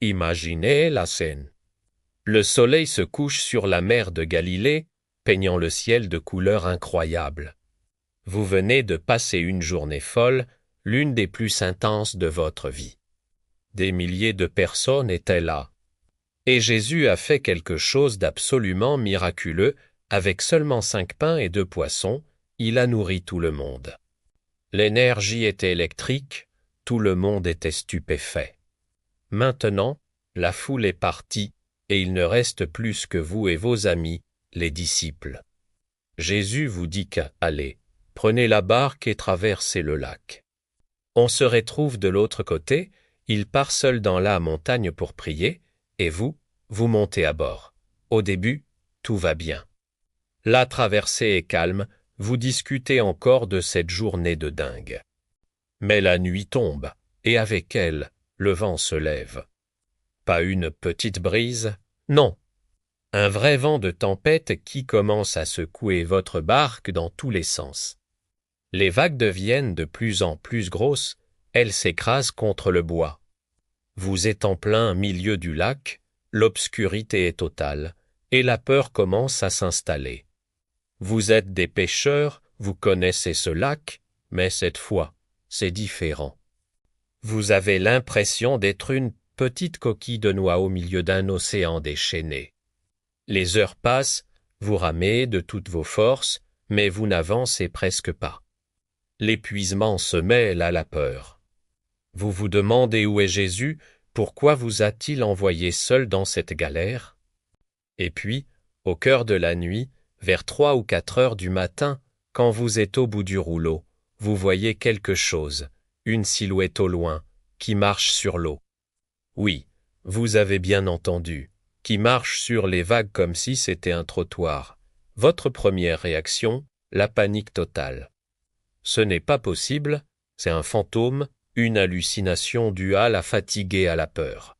Imaginez la scène. Le soleil se couche sur la mer de Galilée, peignant le ciel de couleurs incroyables. Vous venez de passer une journée folle, l'une des plus intenses de votre vie. Des milliers de personnes étaient là. Et Jésus a fait quelque chose d'absolument miraculeux. Avec seulement 5 pains et 2 poissons, il a nourri tout le monde. L'énergie était électrique, tout le monde était stupéfait. Maintenant, la foule est partie, et il ne reste plus que vous et vos amis, les disciples. Jésus vous dit qu'allez, prenez la barque et traversez le lac. On se retrouve de l'autre côté, il part seul dans la montagne pour prier, et vous montez à bord. Au début, tout va bien. La traversée est calme, vous discutez encore de cette journée de dingue. Mais la nuit tombe, et avec elle, le vent se lève. Pas une petite brise, non. Un vrai vent de tempête qui commence à secouer votre barque dans tous les sens. Les vagues deviennent de plus en plus grosses, elles s'écrasent contre le bois. Vous êtes en plein milieu du lac, l'obscurité est totale, et la peur commence à s'installer. Vous êtes des pêcheurs, vous connaissez ce lac, mais cette fois, c'est différent. Vous avez l'impression d'être une petite coquille de noix au milieu d'un océan déchaîné. Les heures passent, vous ramez de toutes vos forces, mais vous n'avancez presque pas. L'épuisement se mêle à la peur. Vous vous demandez où est Jésus, pourquoi vous a-t-il envoyé seul dans cette galère? Et puis, au cœur de la nuit, vers 3 ou 4 heures du matin, quand vous êtes au bout du rouleau, vous voyez quelque chose, une silhouette au loin, qui marche sur l'eau. Oui, vous avez bien entendu, qui marche sur les vagues comme si c'était un trottoir. Votre première réaction, la panique totale. Ce n'est pas possible, c'est un fantôme, une hallucination due à la fatigue et à la peur.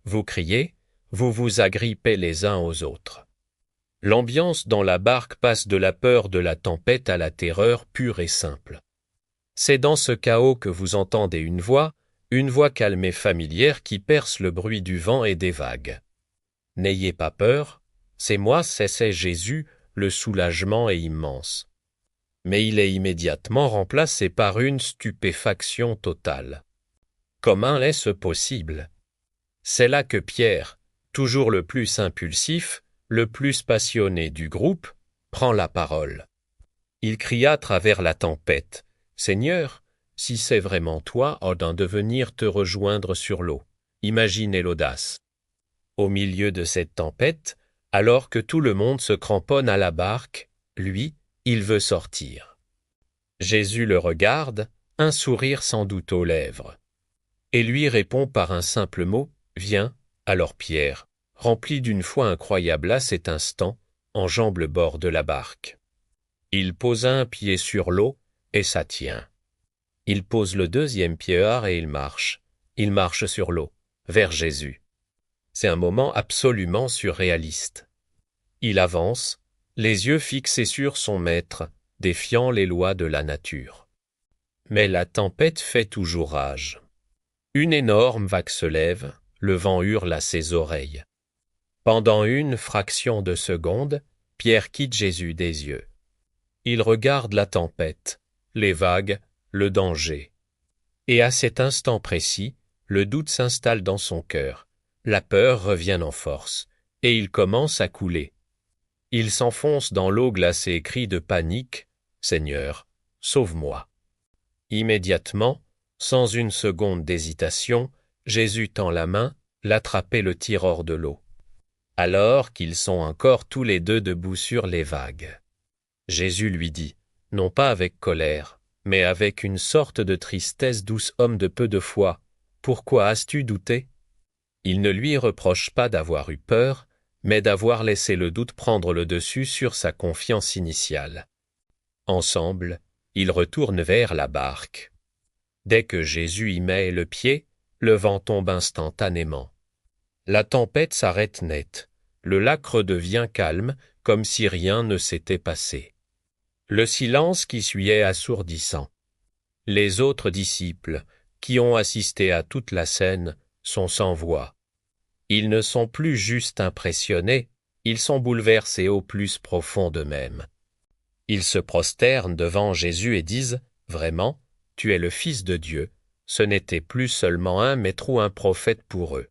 Vous criez, vous vous agrippez les uns aux autres. L'ambiance dans la barque passe de la peur de la tempête à la terreur pure et simple. C'est dans ce chaos que vous entendez une voix calme et familière qui perce le bruit du vent et des vagues. N'ayez pas peur, c'est moi, c'est Jésus, le soulagement est immense. Mais il est immédiatement remplacé par une stupéfaction totale. Comment est-ce possible? C'est là que Pierre, toujours le plus impulsif, le plus passionné du groupe, prend la parole. Il cria à travers la tempête, « Seigneur, si c'est vraiment toi, ordonne de venir te rejoindre sur l'eau. » Imaginez l'audace. Au milieu de cette tempête, alors que tout le monde se cramponne à la barque, lui, il veut sortir. Jésus le regarde, un sourire sans doute aux lèvres. Et lui répond par un simple mot, « Viens ». Alors Pierre, rempli d'une foi incroyable à cet instant, enjambe le bord de la barque. Il pose un pied sur l'eau, et ça tient. Il pose le deuxième pied et il marche. Il marche sur l'eau, vers Jésus. C'est un moment absolument surréaliste. Il avance, les yeux fixés sur son maître, défiant les lois de la nature. Mais la tempête fait toujours rage. Une énorme vague se lève, le vent hurle à ses oreilles. Pendant une fraction de seconde, Pierre quitte Jésus des yeux. Il regarde la tempête, les vagues, le danger. Et à cet instant précis, le doute s'installe dans son cœur, la peur revient en force, et il commence à couler. Il s'enfonce dans l'eau glacée et crie de panique, « Seigneur, sauve-moi » Immédiatement, sans une seconde d'hésitation, Jésus tend la main, l'attrape et le tire hors de l'eau. Alors qu'ils sont encore tous les deux debout sur les vagues. Jésus lui dit, non pas avec colère, mais avec une sorte de tristesse, « Douce homme de peu de foi, pourquoi as-tu douté ?» Il ne lui reproche pas d'avoir eu peur, mais d'avoir laissé le doute prendre le dessus sur sa confiance initiale. Ensemble, ils retournent vers la barque. Dès que Jésus y met le pied, le vent tombe instantanément. La tempête s'arrête net, le lac redevient calme, comme si rien ne s'était passé. Le silence qui suit est assourdissant. Les autres disciples, qui ont assisté à toute la scène, sont sans voix. Ils ne sont plus juste impressionnés, ils sont bouleversés au plus profond d'eux-mêmes. Ils se prosternent devant Jésus et disent « Vraiment, tu es le Fils de Dieu ». Ce n'était plus seulement un maître ou un prophète pour eux.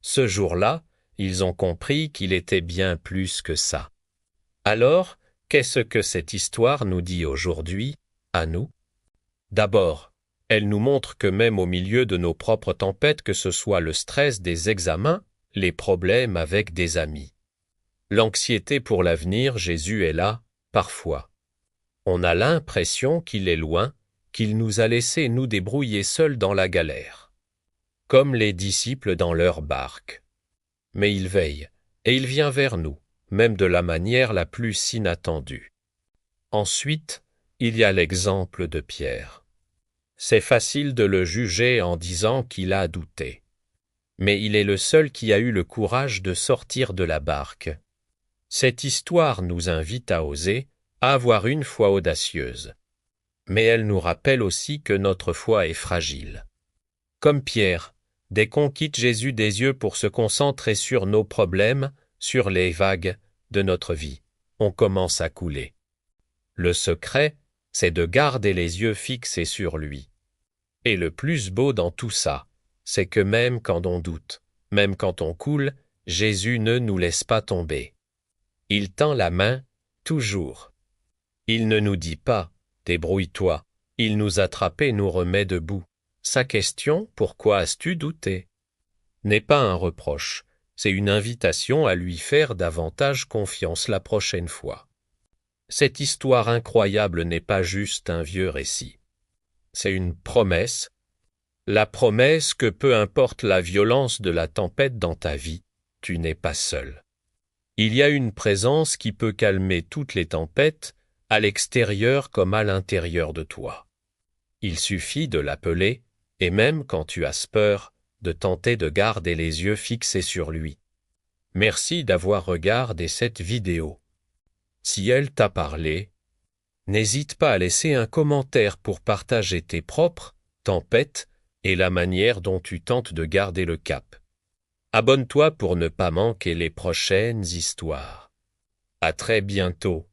Ce jour-là, ils ont compris qu'il était bien plus que ça. Alors, qu'est-ce que cette histoire nous dit aujourd'hui, à nous? D'abord, elle nous montre que même au milieu de nos propres tempêtes, que ce soit le stress des examens, les problèmes avec des amis, l'anxiété pour l'avenir, Jésus est là, parfois. On a l'impression qu'il est loin, qu'il nous a laissés nous débrouiller seuls dans la galère, comme les disciples dans leur barque. Mais il veille, et il vient vers nous, même de la manière la plus inattendue. Ensuite, il y a l'exemple de Pierre. C'est facile de le juger en disant qu'il a douté. Mais il est le seul qui a eu le courage de sortir de la barque. Cette histoire nous invite à oser, à avoir une foi audacieuse. Mais elle nous rappelle aussi que notre foi est fragile. Comme Pierre, dès qu'on quitte Jésus des yeux pour se concentrer sur nos problèmes, sur les vagues de notre vie, on commence à couler. Le secret, c'est de garder les yeux fixés sur lui. Et le plus beau dans tout ça, c'est que même quand on doute, même quand on coule, Jésus ne nous laisse pas tomber. Il tend la main, toujours. Il ne nous dit pas « débrouille-toi », il nous attrape et nous remet debout. Sa question « pourquoi as-tu douté ?» n'est pas un reproche, c'est une invitation à lui faire davantage confiance la prochaine fois. Cette histoire incroyable n'est pas juste un vieux récit. C'est une promesse, la promesse que peu importe la violence de la tempête dans ta vie, tu n'es pas seul. Il y a une présence qui peut calmer toutes les tempêtes, à l'extérieur comme à l'intérieur de toi. Il suffit de l'appeler, et même quand tu as peur, de tenter de garder les yeux fixés sur lui. Merci d'avoir regardé cette vidéo. Si elle t'a parlé, n'hésite pas à laisser un commentaire pour partager tes propres tempêtes et la manière dont tu tentes de garder le cap. Abonne-toi pour ne pas manquer les prochaines histoires. À très bientôt.